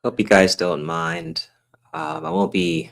Hope you guys don't mind. I will be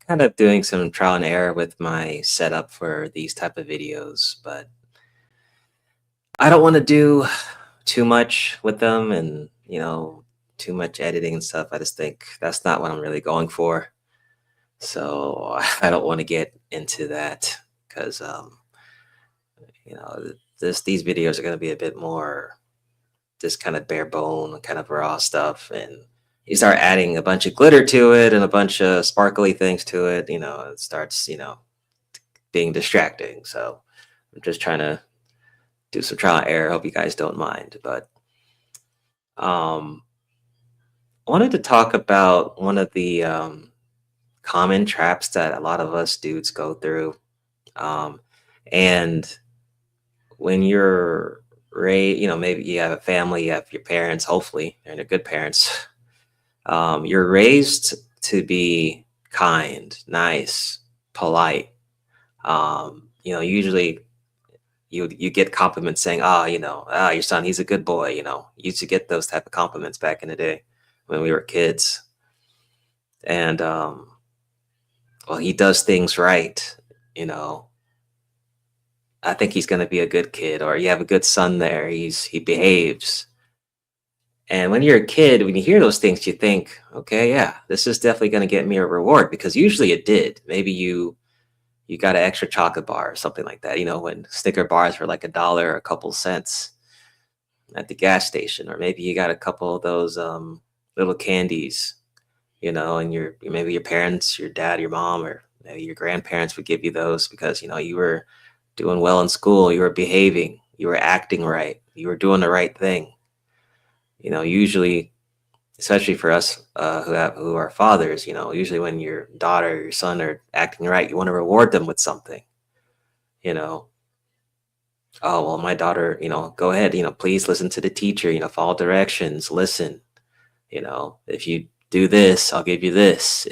kind of doing some trial and error with my setup for these type of videos, but I don't want to do too much with them and, too much editing and stuff. I just think that's not what I'm really going for. So I don't want to get into that because, these videos are going to be a bit more just kind of bare bone, kind of raw stuff. And you start adding a bunch of glitter to it and a bunch of sparkly things to it, it starts, being distracting. So I'm just trying to do some trial and error. Hope you guys don't mind. But um, I wanted to talk about one of the common traps that a lot of us dudes go through. Um, and when you're raised, maybe you have a family, you have your parents, hopefully, they're good parents. You're raised to be kind, nice, polite. Usually you get compliments saying, your son, he's a good boy. You used to get those type of compliments back in the day when we were kids. And well, he does things right. You know, I think he's going to be a good kid, or you have a good son there. He behaves. And when you're a kid, when you hear those things, you think, okay, yeah, this is definitely going to get me a reward, because usually it did. Maybe you got an extra chocolate bar or something like that. When Snicker bars were like $1 or a couple cents at the gas station, or maybe you got a couple of those little candies, and maybe your parents, your dad, your mom, or maybe your grandparents would give you those because you were doing well in school, you were behaving, you were acting right, you were doing the right thing. Usually, especially for us who are fathers, usually when your daughter or your son are acting right, you want to reward them with something. You know, oh well, my daughter, go ahead, please listen to the teacher, follow directions, listen. If you do this, I'll give you this.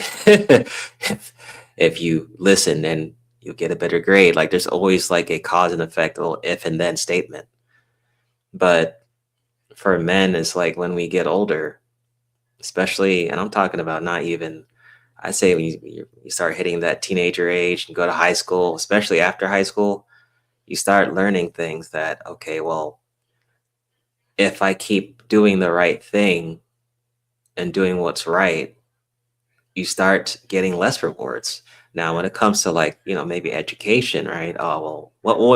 if you listen, then you'll get a better grade. Like there's always like a cause and effect, a little if and then statement. But for men, it's like when we get older, especially, and I'm talking about not even, I say when you start hitting that teenager age and go to high school, especially after high school, you start learning things that, okay, well, if I keep doing the right thing and doing what's right, you start getting less rewards. Now, when it comes to like, maybe education, right? Oh, well,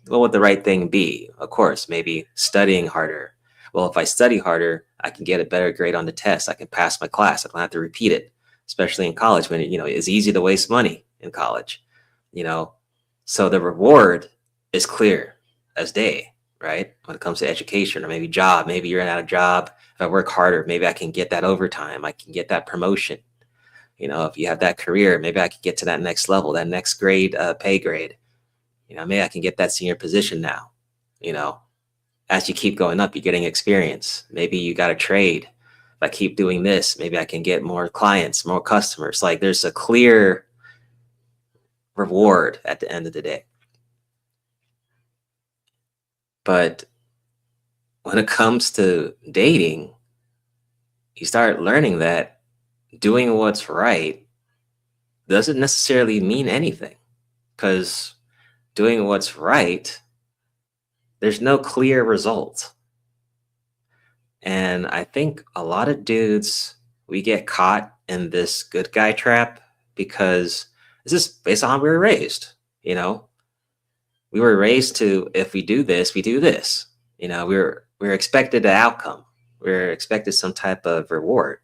what would the right thing be? Of course, maybe studying harder. Well, if I study harder, I can get a better grade on the test. I can pass my class. I don't have to repeat it, especially in college when it's easy to waste money in college, you know. So the reward is clear as day, right? When it comes to education or maybe job, maybe you're out of job. If I work harder, maybe I can get that overtime. I can get that promotion. If you have that career, maybe I can get to that next level, that next grade, pay grade. Maybe I can get that senior position now. You know, as you keep going up, you're getting experience. Maybe you got a trade. If I keep doing this, maybe I can get more clients, more customers. Like there's a clear reward at the end of the day. But when it comes to dating, you start learning that doing what's right doesn't necessarily mean anything, because doing what's right, there's no clear result. And I think a lot of dudes, we get caught in this good guy trap because this is based on how we were raised. You know, we were raised to, if we do this, we do this. We were expected an outcome. We were expected some type of reward.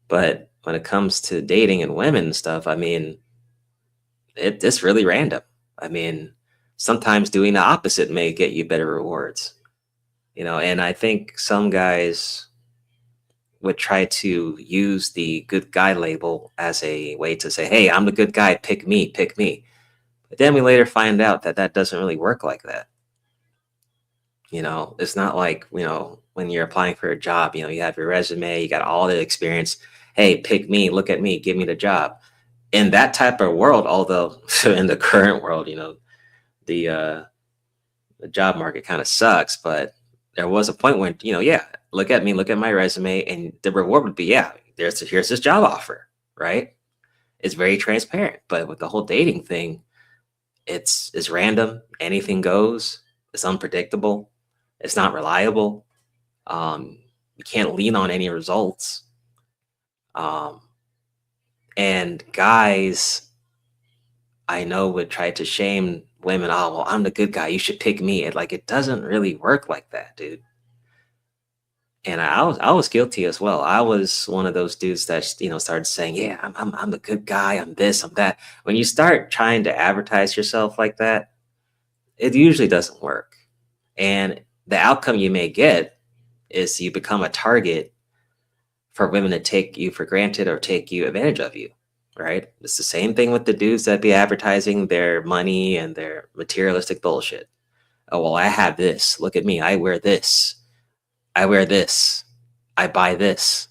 But when it comes to dating and women and stuff, I mean, it's really random. I mean, sometimes doing the opposite may get you better rewards. And I think some guys would try to use the good guy label as a way to say, hey, I'm the good guy, pick me, pick me. But then we later find out that that doesn't really work like that. It's not like, when you're applying for a job, you have your resume, you got all the experience. Hey, pick me, look at me, give me the job. In that type of world, although in the current world, the job market kind of sucks, but there was a point when, yeah, look at me, look at my resume, and the reward would be, yeah, here's this job offer, right? It's very transparent. But with the whole dating thing, it's random. Anything goes. It's unpredictable. It's not reliable. You can't lean on any results. Um, and guys, I know, would try to shame women. Oh, well, I'm the good guy. You should pick me. Like, it doesn't really work like that, dude. And I was guilty as well. I was one of those dudes that started saying, "Yeah, I'm the good guy. I'm this. I'm that." When you start trying to advertise yourself like that, it usually doesn't work. And the outcome you may get is you become a target for women to take you for granted or take you advantage of you, right? It's the same thing with the dudes that be advertising their money and their materialistic bullshit. Oh, well, I have this. Look at me. I wear this. I wear this. I buy this.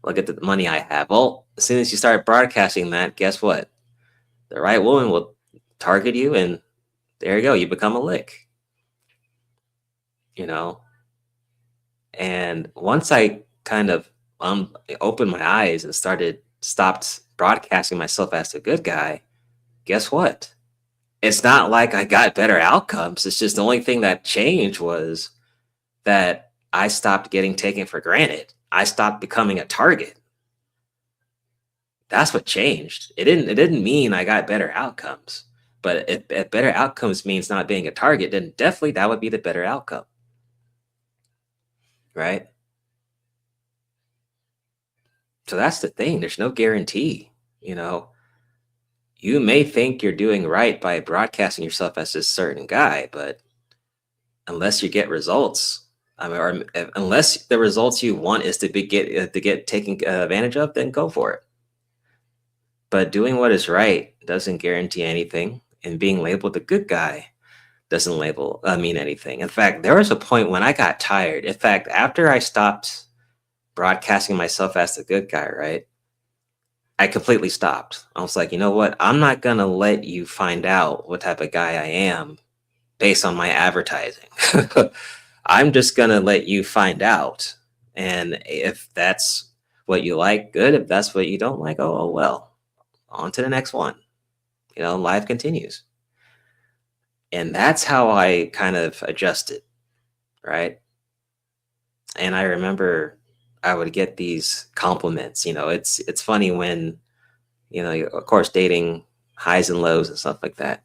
Look at the money I have. Well, as soon as you start broadcasting that, guess what? The right woman will target you, and there you go. You become a lick, you know? And once I kind of opened my eyes and stopped broadcasting myself as a good guy, guess what? It's not like I got better outcomes. It's just the only thing that changed was that I stopped getting taken for granted. I stopped becoming a target. That's what changed. It didn't mean I got better outcomes. But if better outcomes means not being a target, then definitely that would be the better outcome, right? So that's the thing. There's no guarantee, you know. You may think you're doing right by broadcasting yourself as this certain guy, but unless you get results, I mean, or unless the results you want is to get taken advantage of, then go for it. But doing what is right doesn't guarantee anything, and being labeled a good guy doesn't mean anything. In fact, there was a point when I got tired. In fact, after I stopped broadcasting myself as the good guy, right? I completely stopped. I was like, you know what? I'm not gonna let you find out what type of guy I am based on my advertising. I'm just gonna let you find out. And if that's what you like, good. If that's what you don't like, oh well. On to the next one. Life continues. And that's how I kind of adjusted, right? And I remember I would get these compliments. It's funny when, of course, dating highs and lows and stuff like that.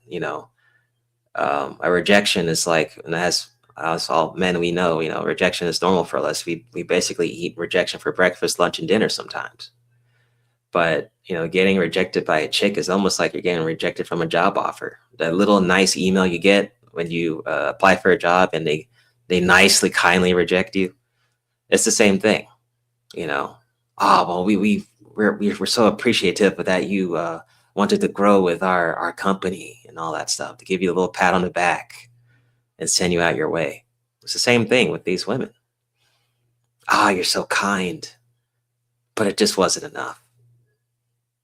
A rejection is like, and as all men we know, rejection is normal for us. We basically eat rejection for breakfast, lunch, and dinner sometimes. But getting rejected by a chick is almost like you're getting rejected from a job offer. That little nice email you get when you apply for a job and they nicely, kindly reject you. It's the same thing, you know. Oh well, we're so appreciative of that you wanted to grow with our company and all that stuff, to give you a little pat on the back and send you out your way. It's the same thing with these women. Ah, you're so kind, but it just wasn't enough.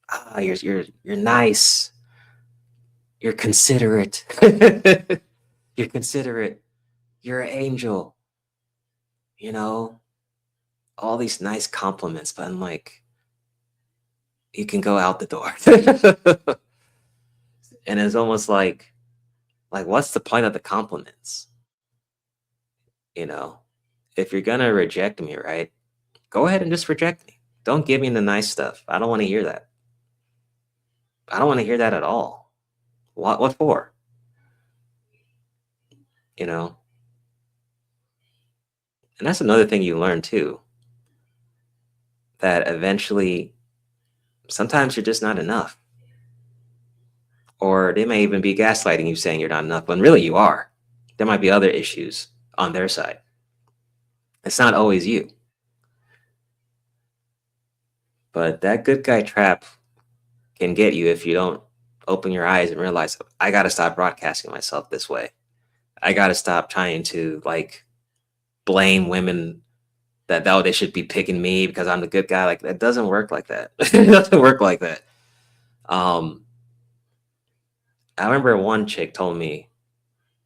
Ah, you're nice. You're considerate. You're considerate. You're an angel. You know, all these nice compliments, but I'm like, you can go out the door. And it's almost like what's the point of the compliments? You know, if you're gonna reject me, right? Go ahead and just reject me. Don't give me the nice stuff. I don't want to hear that. I don't want to hear that at all. What for? You know? And that's another thing you learn too, that eventually sometimes you're just not enough. Or they may even be gaslighting you, saying you're not enough when really you are. There might be other issues on their side. It's not always you. But that good guy trap can get you if you don't open your eyes and realize, I got to stop broadcasting myself this way. I got to stop trying to blame women that they should be picking me because I'm the good guy. Like, that doesn't work like that. It doesn't work like that. Um, I remember one chick told me,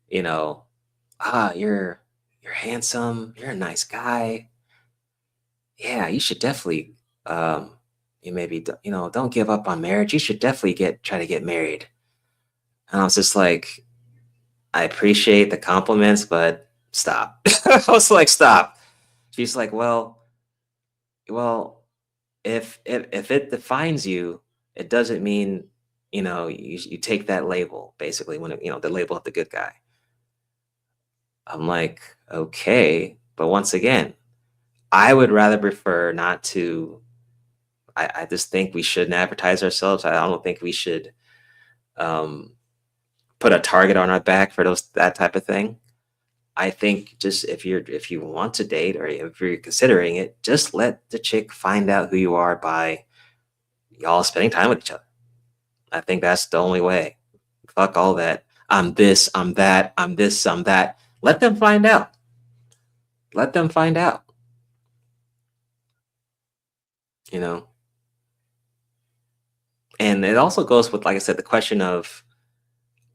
you know, you're handsome, you're a nice guy, yeah, you should definitely, you maybe, don't give up on marriage. You should definitely try to get married. And I was just like, I appreciate the compliments, but stop. I was like, stop. She's like, well, if it defines you, it doesn't mean, you take that label basically when the label of the good guy. I'm like, okay, but once again, I would rather prefer not to. I just think we shouldn't advertise ourselves. I don't think we should um, put a target on our back for that type of thing. I think just if you want to date or if you're considering it, just let the chick find out who you are by y'all spending time with each other. I think that's the only way. Fuck all that. I'm this, I'm that, I'm this, I'm that. Let them find out. Let them find out. You know. And it also goes with, like I said, the question of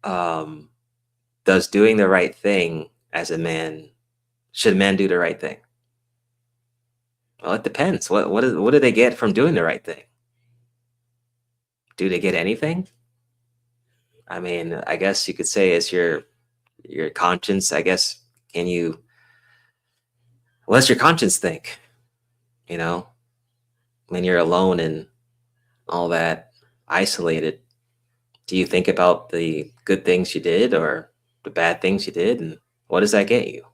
um, does doing the right thing as a man, should men do the right thing? Well, it depends. What do they get from doing the right thing? Do they get anything? I mean, I guess you could say it's your conscience. I guess, can you? What does your conscience think? You know, when you're alone and all that, isolated, do you think about the good things you did or the bad things you did, and what does that get you?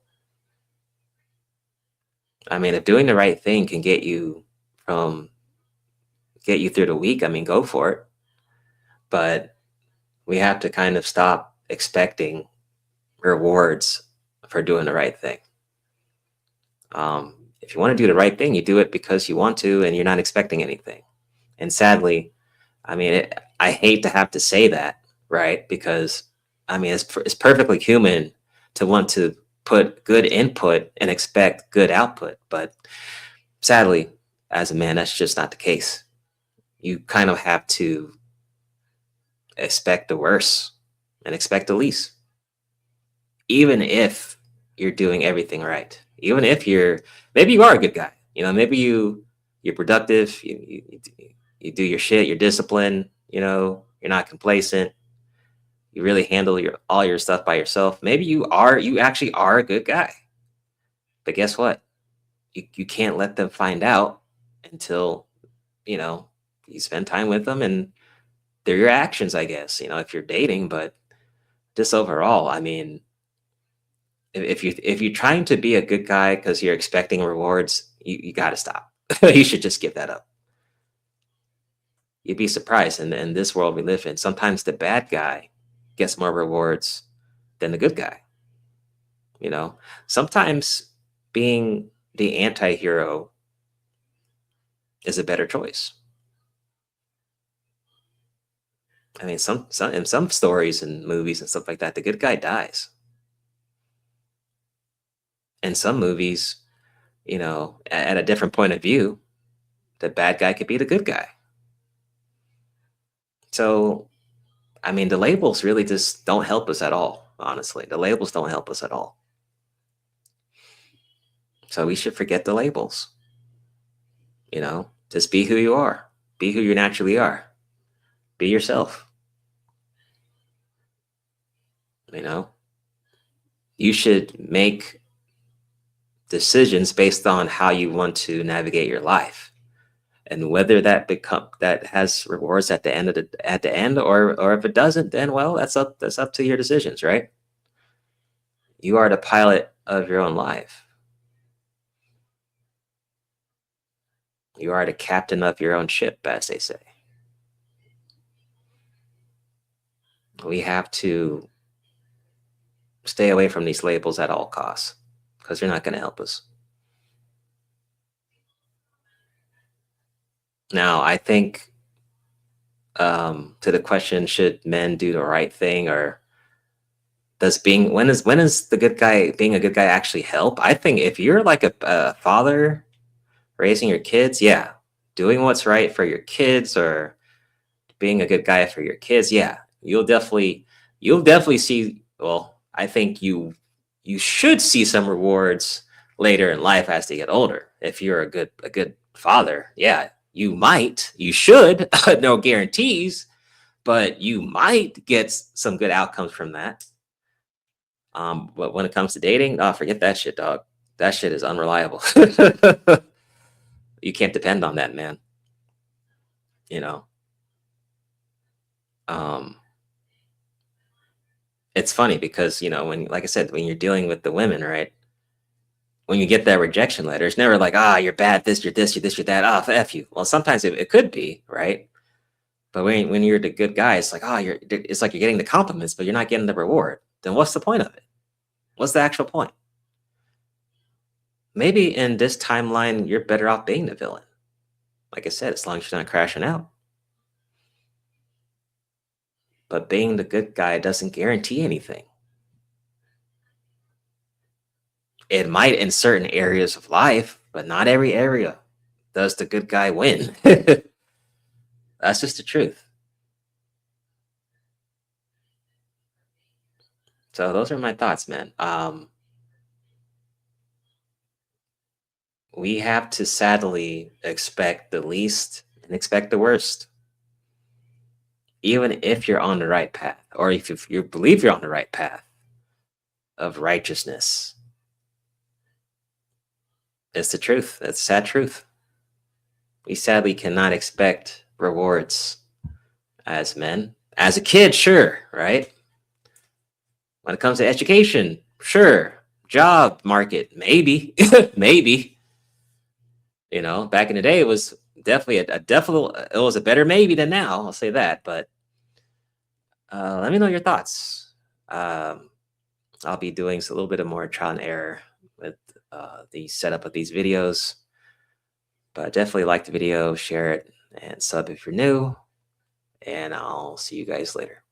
I mean, if doing the right thing can from get you through the week, I mean, go for it. But we have to kind of stop expecting rewards for doing the right thing. If you want to do the right thing, you do it because you want to, and you're not expecting anything. And sadly, I mean, I hate to have to say that, right? Because I mean, it's perfectly human to want to put good input and expect good output. But sadly, as a man, that's just not the case. You kind of have to expect the worst and expect the least, even if you're doing everything right. Even if maybe you are a good guy, maybe you're productive, you do your shit, you're disciplined, you're not complacent, you really handle all your stuff by yourself. Maybe you actually are a good guy. But guess what? You can't let them find out until, you know, you spend time with them, and they're your actions, I guess, if you're dating. But just overall, I mean, if you're trying to be a good guy because you're expecting rewards, you got to stop. You should just give that up. You'd be surprised in this world we live in. Sometimes the bad guy gets more rewards than the good guy. Sometimes being the anti-hero is a better choice. I mean, some in some stories and movies and stuff like that, the good guy dies. In some movies, at a different point of view, the bad guy could be the good guy. So, I mean, the labels really just don't help us at all, honestly. The labels don't help us at all. So we should forget the labels. Just be who you are. Be who you naturally are. Be yourself. You should make decisions based on how you want to navigate your life, and whether that has rewards at the end, or if it doesn't, then well, that's up to your decisions, right? You are the pilot of your own life. You are the captain of your own ship, as they say. We have to stay away from these labels at all costs, because they're not going to help us. Now, I think, to the question, should men do the right thing, or when is the good guy being a good guy actually help? I think if you're like a father raising your kids, yeah, doing what's right for your kids, or being a good guy for your kids, yeah, you'll definitely see. Well, I think you should see some rewards later in life as they get older. if you're a good father, yeah, you might, you should, no guarantees, but you might get some good outcomes from that. But when it comes to dating, oh, forget that shit, dog. That shit is unreliable. You can't depend on that, man. You know, um, it's funny because, when, like I said, when you're dealing with the women, right? When you get that rejection letter, it's never like, you're bad, this, you're this, you're this, you're that, F you. Well, sometimes it could be, right? But when you're the good guy, it's like, it's like you're getting the compliments, but you're not getting the reward. Then what's the point of it? What's the actual point? Maybe in this timeline, you're better off being the villain. Like I said, as long as you're not crashing out. But being the good guy doesn't guarantee anything. It might in certain areas of life, but not every area does the good guy win. That's just the truth. So those are my thoughts, man. We have to sadly expect the least and expect the worst. Even if you're on the right path, or if you believe you're on the right path of righteousness. It's the truth. It's the sad truth. We sadly cannot expect rewards as men. As a kid, sure, right? When it comes to education, sure. Job market, maybe, maybe. Back in the day, it was definitely it was a better maybe than now. I'll say that. But let me know your thoughts. I'll be doing a little bit of more trial and error with the setup of these videos. But definitely like the video, share it, and sub if you're new. And I'll see you guys later.